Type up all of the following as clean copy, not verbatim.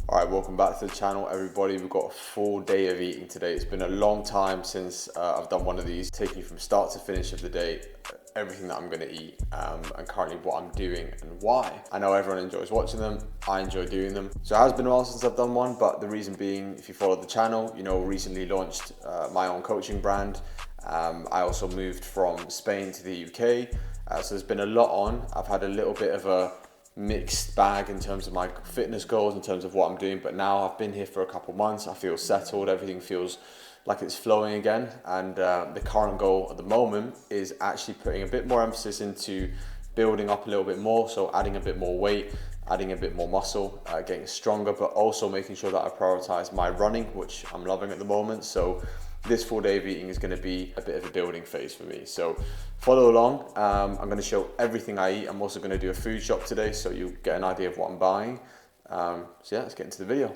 Alright, welcome back to the channel everybody. We've got a full day of eating today. It's been a long time since I've done one of these, taking you from start to finish of the day, everything that I'm going to eat and currently what I'm doing and why. I know everyone enjoys watching them, I enjoy doing them. So it has been a while since I've done one, but the reason being, if you follow the channel, you know, recently launched my own coaching brand. I also moved from Spain to the UK, so there's been a lot on. I've had a little bit of a mixed bag in terms of my fitness goals, in terms of what I'm doing, but now I've been here for a couple months. I feel settled, everything feels like it's flowing again, and the current goal at the moment is actually putting a bit more emphasis into building up a little bit more, so adding a bit more weight, adding a bit more muscle, getting stronger, but also making sure that I prioritize my running, which I'm loving at the moment. So this full day of eating is going to be a bit of a building phase for me. So follow along. I'm going to show everything I eat. I'm also going to do a food shop today, so you'll get an idea of what I'm buying. So yeah, let's get into the video.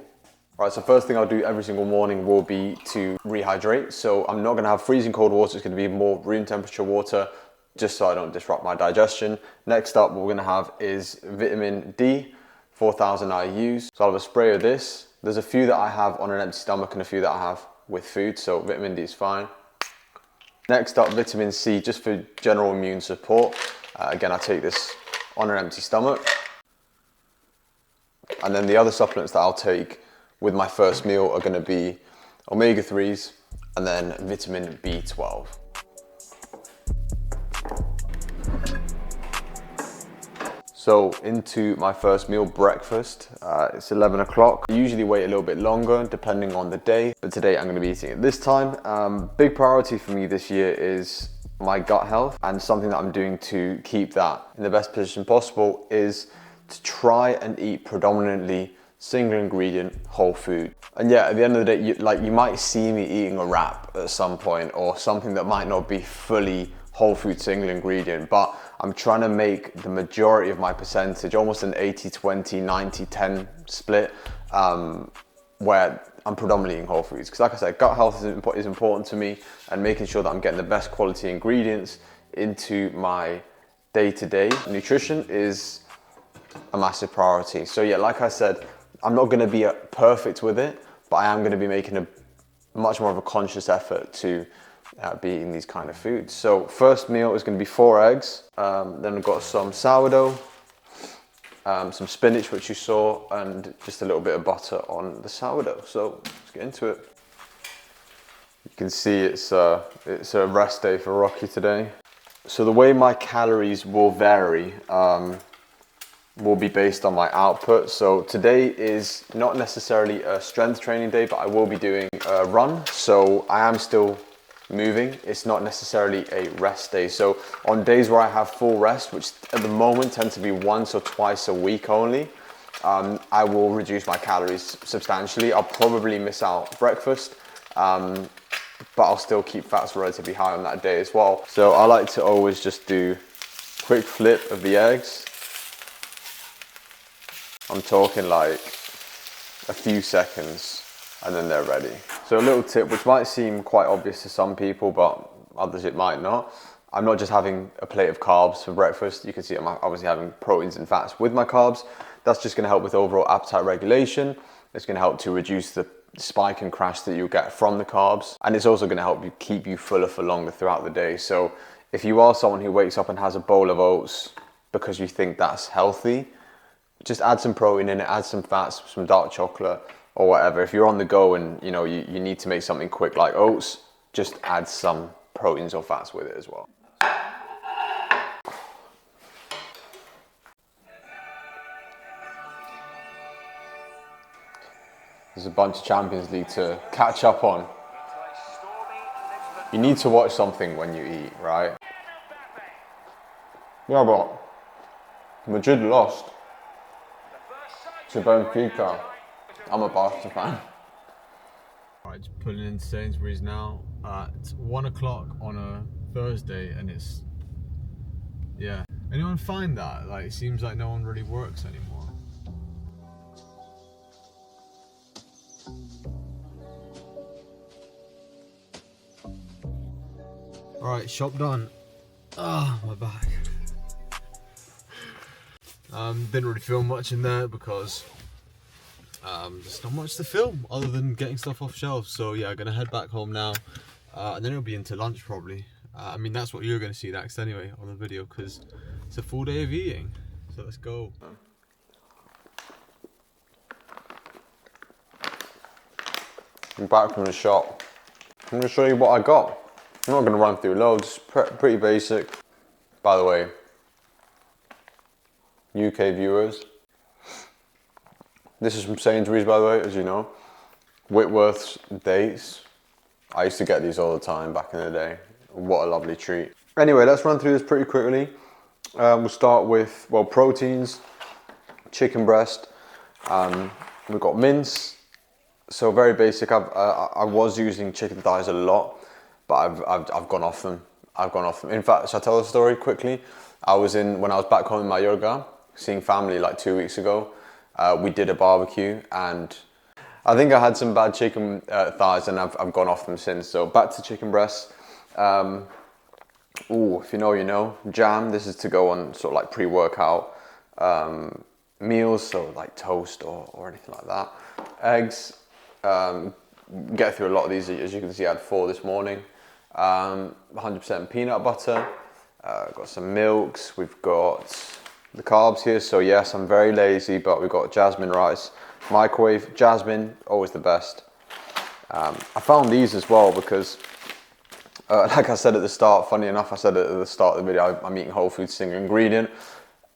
All right, so first thing I'll do every single morning will be to rehydrate. So I'm not going to have freezing cold water. It's going to be more room temperature water, just so I don't disrupt my digestion. Next up, what we're going to have is vitamin D, 4,000 IUs. So I'll have a spray of this. There's a few that I have on an empty stomach and a few that I have with food, so vitamin D is fine. Next up, vitamin C, just for general immune support. Again, I take this on an empty stomach. And then the other supplements that I'll take with my first meal are going to be omega-3s and then vitamin B12. So into my first meal, breakfast. It's 11 o'clock. I usually wait a little bit longer depending on the day, but today I'm going to be eating it this time. Big priority for me this year is my gut health, and something that I'm doing to keep that in the best position possible is to try and eat predominantly single ingredient whole food. And yeah, at the end of the day, you might see me eating a wrap at some point or something that might not be fully whole food single ingredient, but I'm trying to make the majority of my percentage almost an 80-20, 90-10 split, where I'm predominantly eating whole foods. Because like I said, gut health is important to me, and making sure that I'm getting the best quality ingredients into my day-to-day nutrition is a massive priority. So yeah, like I said, I'm not going to be perfect with it, but I am going to be making a much more of a conscious effort to be eating these kind of foods. So first meal is going to be 4 eggs. Then we've got some sourdough, some spinach, which you saw, and just a little bit of butter on the sourdough. So let's get into it. You can see it's a rest day for Rocky today. So the way my calories will vary will be based on my output. So today is not necessarily a strength training day, but I will be doing a run. So I am still moving. It's not necessarily a rest day. So on days where I have full rest, which at the moment tend to be once or twice a week only, I will reduce my calories substantially. I'll probably miss out breakfast, but I'll still keep fats relatively high on that day as well. So I like to always just do quick flip of the eggs. I'm talking like a few seconds and then they're ready. So a little tip, which might seem quite obvious to some people, but others it might not. I'm not just having a plate of carbs for breakfast. You can see I'm obviously having proteins and fats with my carbs. That's just gonna help with overall appetite regulation. It's gonna help to reduce the spike and crash that you'll get from the carbs. And it's also gonna help you keep you fuller for longer throughout the day. So if you are someone who wakes up and has a bowl of oats because you think that's healthy, just add some protein in it, add some fats, some dark chocolate or whatever. If you're on the go and you need to make something quick like oats, just add some proteins or fats with it as well. There's a bunch of Champions League to catch up on. You need to watch something when you eat, right? Yeah, but Madrid lost to Benfica. I'm a Barca fan. Alright, just pulling into Sainsbury's now at 1 o'clock on a Thursday, and it's, yeah. Anyone find that? Like, it seems like no one really works anymore. Alright, shop done. Ah, my back. Didn't really film much in there because there's not much to film other than getting stuff off shelves. So yeah, I'm gonna head back home now, and then it'll be into lunch probably. I mean, that's what you're gonna see next anyway on the video because it's a full day of eating. So let's go. I'm back from the shop. I'm gonna show you what I got. I'm not gonna run through loads, pretty basic. By the way, UK viewers, this is from Sainsbury's, by the way, as you know. Whitworth's dates. I used to get these all the time back in the day. What a lovely treat. Anyway, let's run through this pretty quickly. We'll start with, well, proteins, chicken breast. We've got mince. So very basic. I was using chicken thighs a lot, but I've gone off them. In fact, shall I tell the story quickly? When I was back home in Mallorca, seeing family like 2 weeks ago. We did a barbecue and I think I had some bad chicken thighs and I've gone off them since. So back to chicken breasts. If you know, you know. Jam, this is to go on sort of like pre-workout meals, so like toast or anything like that. Eggs, get through a lot of these. As you can see, I had 4 this morning. 100% peanut butter. Got some milks. We've got the carbs here. So yes, I'm very lazy, but we've got jasmine rice. Microwave, jasmine, always the best. I found these as well because, like I said at the start, funny enough, I said at the start of the video, I'm eating whole food single ingredient.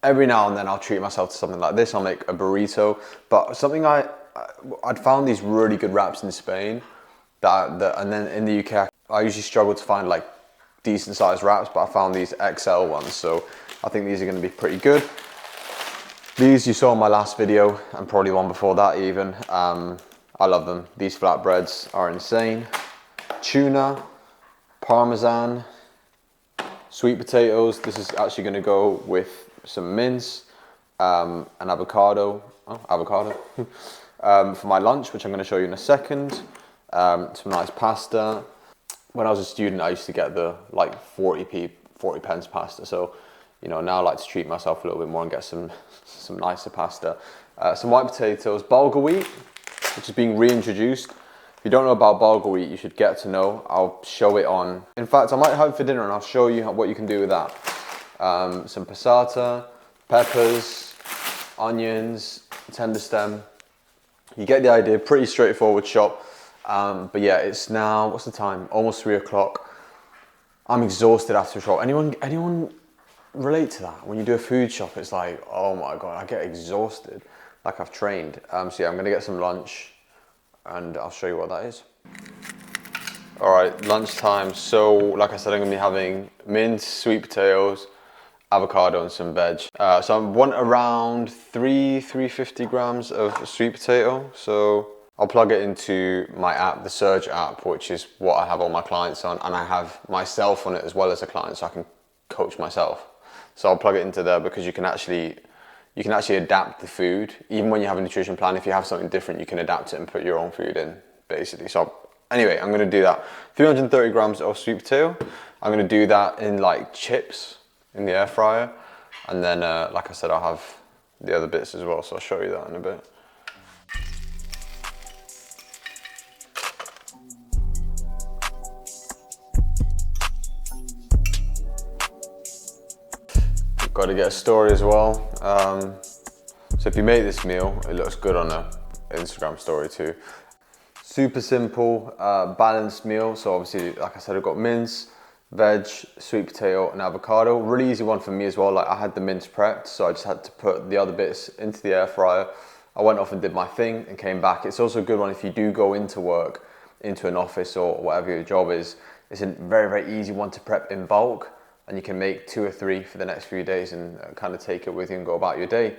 Every now and then I'll treat myself to something like this. I'll make a burrito, but something I'd found these really good wraps in Spain, and then in the UK, I usually struggle to find like decent sized wraps, but I found these XL ones, so I think these are going to be pretty good. These you saw in my last video, and probably one before that even. I love them. These flatbreads are insane. Tuna, parmesan, sweet potatoes. This is actually going to go with some mince, an avocado. For my lunch, which I'm going to show you in a second. Some nice pasta. When I was a student, I used to get the like 40 pence pasta. So, you know, now I like to treat myself a little bit more and get some nicer pasta. Some white potatoes, bulgur wheat, which is being reintroduced. If you don't know about bulgur wheat, you should get to know. I'll show it on. In fact, I might have it for dinner and I'll show you what you can do with that. Some passata, peppers, onions, tender stem. You get the idea, pretty straightforward shop. But yeah, it's now, what's the time? Almost 3 o'clock. I'm exhausted after a shop. Anyone relate to that? When you do a food shop, it's like, oh my God, I get exhausted. Like I've trained. So yeah, I'm gonna get some lunch and I'll show you what that is. All right, lunchtime. So like I said, I'm gonna be having mince, sweet potatoes, avocado and some veg. So I want around 350 grams of sweet potato. So I'll plug it into my app, the Sergio app, which is what I have all my clients on, and I have myself on it as well as a client, so I can coach myself. So I'll plug it into there because you can actually adapt the food. Even when you have a nutrition plan, if you have something different, you can adapt it and put your own food in, basically. So anyway, I'm gonna do that. 330 grams of sweet potato. I'm gonna do that in like chips in the air fryer. And then, like I said, I'll have the other bits as well, so I'll show you that in a bit. Got to get a story as well. So if you make this meal, it looks good on an Instagram story too. Super simple, balanced meal. So obviously, like I said, I've got mince, veg, sweet potato and avocado. Really easy one for me as well. Like I had the mince prepped, so I just had to put the other bits into the air fryer. I went off and did my thing and came back. It's also a good one if you do go into work, into an office or whatever your job is. It's a very, very easy one to prep in bulk. And you can make 2 or 3 for the next few days and kind of take it with you and go about your day.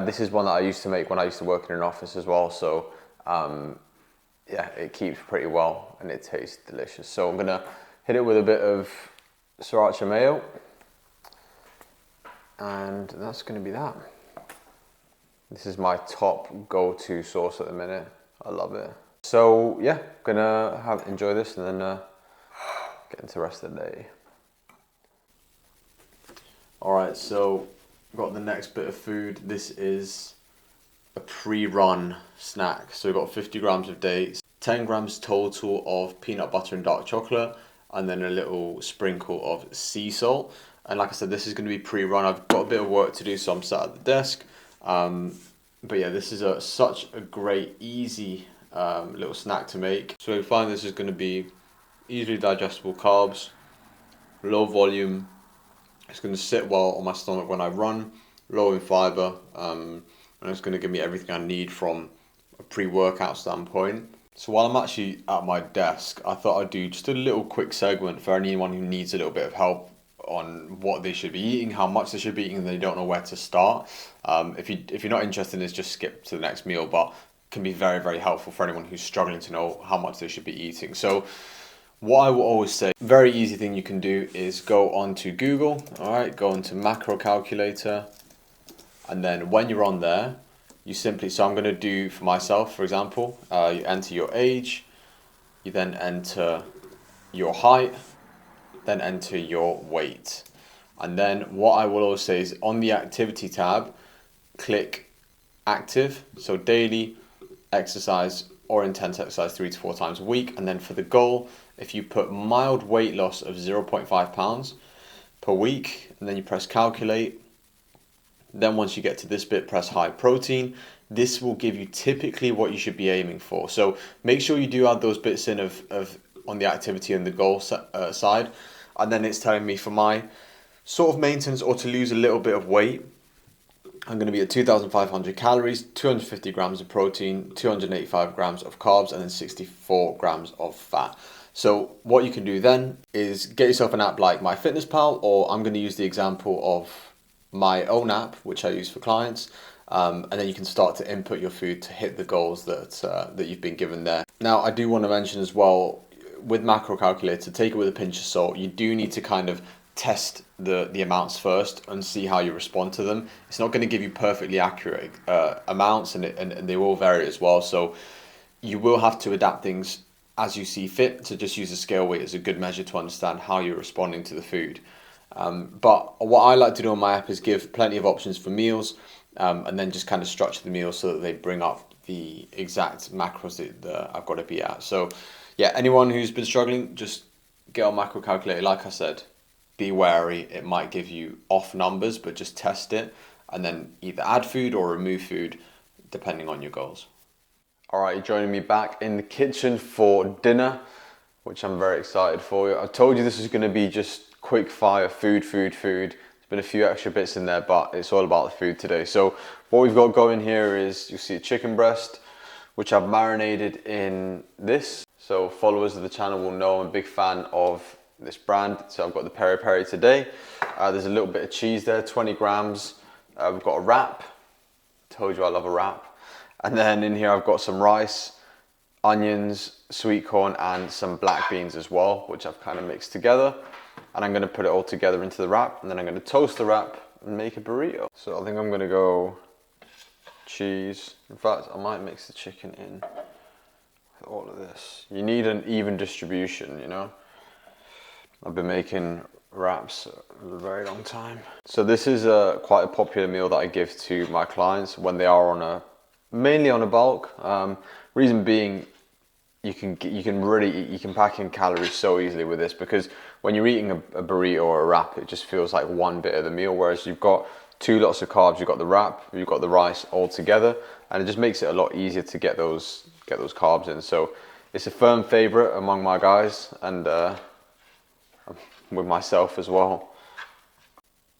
This is one that I used to make when I used to work in an office as well. So yeah, it keeps pretty well and it tastes delicious. So I'm gonna hit it with a bit of sriracha mayo. And that's gonna be that. This is my top go-to sauce at the minute. I love it. So yeah, gonna enjoy this and then get into the rest of the day. All right, so got the next bit of food. This is a pre-run snack. So we've got 50 grams of dates, 10 grams total of peanut butter and dark chocolate, and then a little sprinkle of sea salt. And like I said, this is going to be pre-run. I've got a bit of work to do, so I'm sat at the desk. But yeah, this is such a great, easy little snack to make. So we find this is going to be easily digestible carbs, low volume. It's going to sit well on my stomach when I run, low in fiber, and it's going to give me everything I need from a pre-workout standpoint. So while I'm actually at my desk, I thought I'd do just a little quick segment for anyone who needs a little bit of help on what they should be eating, how much they should be eating, and they don't know where to start. If you're not interested in this, just skip to the next meal, but can be very, very helpful for anyone who's struggling to know how much they should be eating. So what I will always say, very easy thing you can do is go onto Google, all right, go into macro calculator, and then when you're on there, you simply, so I'm going to do for myself, for example, you enter your age, you then enter your height, then enter your weight. And then what I will always say is on the activity tab, click active, so daily exercise or intense exercise 3 to 4 times a week. And then for the goal, if you put mild weight loss of 0.5 pounds per week, and then you press calculate, then once you get to this bit, press high protein. This will give you typically what you should be aiming for. So make sure you do add those bits in of on the activity and the goal side. And then it's telling me for my sort of maintenance or to lose a little bit of weight, I'm going to be at 2,500 calories, 250 grams of protein, 285 grams of carbs, and then 64 grams of fat. So what you can do then is get yourself an app like MyFitnessPal, or I'm going to use the example of my own app, which I use for clients. And then you can start to input your food to hit the goals that you've been given there. Now, I do want to mention as well, with macro calculator, take it with a pinch of salt. You do need to kind of test the amounts first and see how you respond to them. It's not going to give you perfectly accurate amounts, and they will vary as well. So you will have to adapt things as you see fit. To just use a scale weight as a good measure to understand how you're responding to the food. But what I like to do on my app is give plenty of options for meals, and then just kind of structure the meals so that they bring up the exact macros that I've got to be at. So yeah, anyone who's been struggling, just get on macro calculator. Like I said, be wary. It might give you off numbers, but just test it and then either add food or remove food depending on your goals. All right, you're joining me back in the kitchen for dinner, which I'm very excited for. I told you this was going to be just quick fire food. There's been a few extra bits in there, but it's all about the food today. So what we've got going here is, you see a chicken breast, which I've marinated in this. So followers of the channel will know I'm a big fan of this brand. So I've got the peri peri today. There's a little bit of cheese there, 20 grams. We've got a wrap. Told you I love a wrap. And then in here I've got some rice, onions, sweet corn, and some black beans as well, which I've kind of mixed together. And I'm going to put it all together into the wrap, and then I'm going to toast the wrap and make a burrito. So I think I'm going to go cheese. In fact, I might mix the chicken in with all of this. You need an even distribution, you know. I've been making wraps a very long time. So this is quite a popular meal that I give to my clients when they are mainly on a bulk. Reason being, you can pack in calories so easily with this, because when you're eating a burrito or a wrap, it just feels like one bit of the meal, whereas you've got 2 lots of carbs, you've got the wrap, you've got the rice all together, and it just makes it a lot easier to get those carbs in. So it's a firm favorite among my guys, and with myself as well.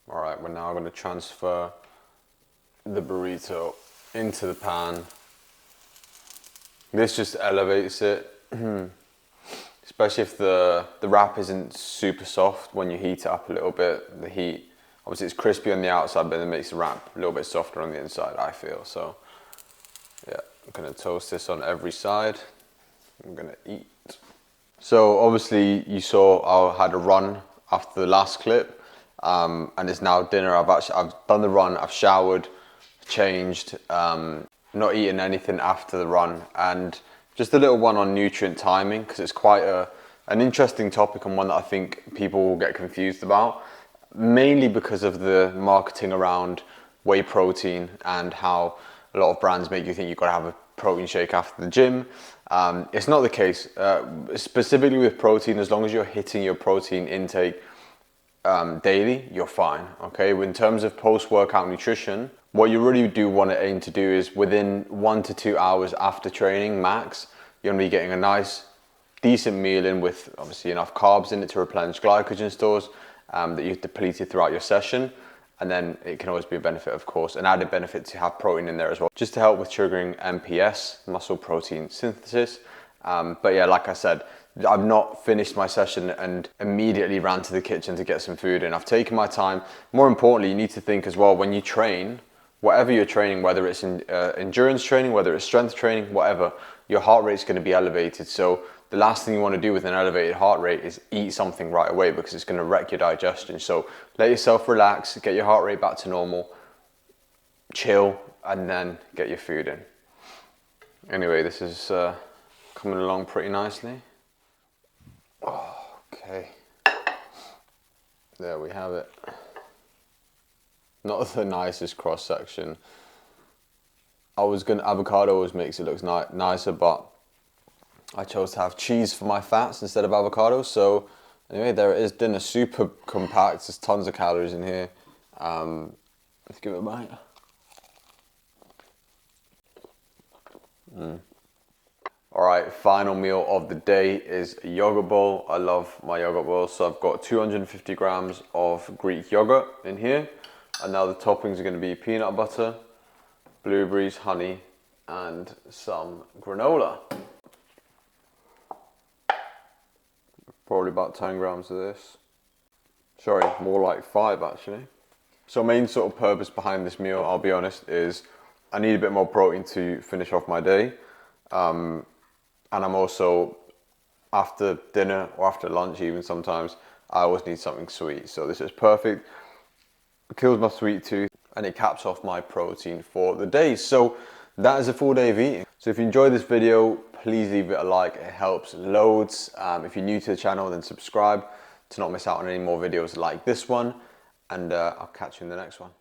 All right, we're now going to transfer the burrito into the pan. This just elevates it, especially if the wrap isn't super soft. When you heat it up a little bit, the heat, obviously it's crispy on the outside, but it makes the wrap a little bit softer on the inside, I feel. So yeah, I'm gonna toast this on every side. I'm gonna eat. So obviously you saw I had a run after the last clip, and it's now dinner. I've done the run, I've showered, changed, not eaten anything after the run, and just a little one on nutrient timing, because it's quite an interesting topic and one that I think people will get confused about. mainly because of the marketing around whey protein and how a lot of brands make you think you've got to have a protein shake after the gym. It's not the case. Specifically with protein, as long as you're hitting your protein intake daily, you're fine. Okay, in terms of post-workout nutrition, what you really do want to aim to do is within 1 to 2 hours after training max, you're going to be getting a nice decent meal in with obviously enough carbs in it to replenish glycogen stores that you've depleted throughout your session. And then it can always be a benefit, of course, an added benefit to have protein in there as well, just to help with triggering MPS, muscle protein synthesis. But yeah, like I said, I've not finished my session and immediately ran to the kitchen to get some food in. I've taken my time. More importantly, you need to think as well when you train, whatever you're training, whether it's in, endurance training, whether it's strength training, whatever, your heart rate's going to be elevated. So the last thing you want to do with an elevated heart rate is eat something right away because it's going to wreck your digestion. So let yourself relax, get your heart rate back to normal, chill, and then get your food in. Anyway, this is coming along pretty nicely. Oh, okay, there we have it. Not the nicest cross section. Avocado always makes it look nicer, but I chose to have cheese for my fats instead of avocado. So anyway, there it is, dinner, super compact. There's tons of calories in here. Let's give it a bite. All right, final meal of the day is a yogurt bowl. I love my yogurt bowl. So I've got 250 grams of Greek yogurt in here. And now the toppings are going to be peanut butter, blueberries, honey, and some granola. Probably about 10 grams of this. Sorry, more like 5 actually. So main sort of purpose behind this meal, I'll be honest, is I need a bit more protein to finish off my day. And I'm also, after dinner or after lunch even sometimes, I always need something sweet. So this is perfect. It kills my sweet tooth and it caps off my protein for the day. So that is a full day of eating. So if you enjoyed this video, please leave it a like, it helps loads. If you're new to the channel, then subscribe to not miss out on any more videos like this one. And I'll catch you in the next one.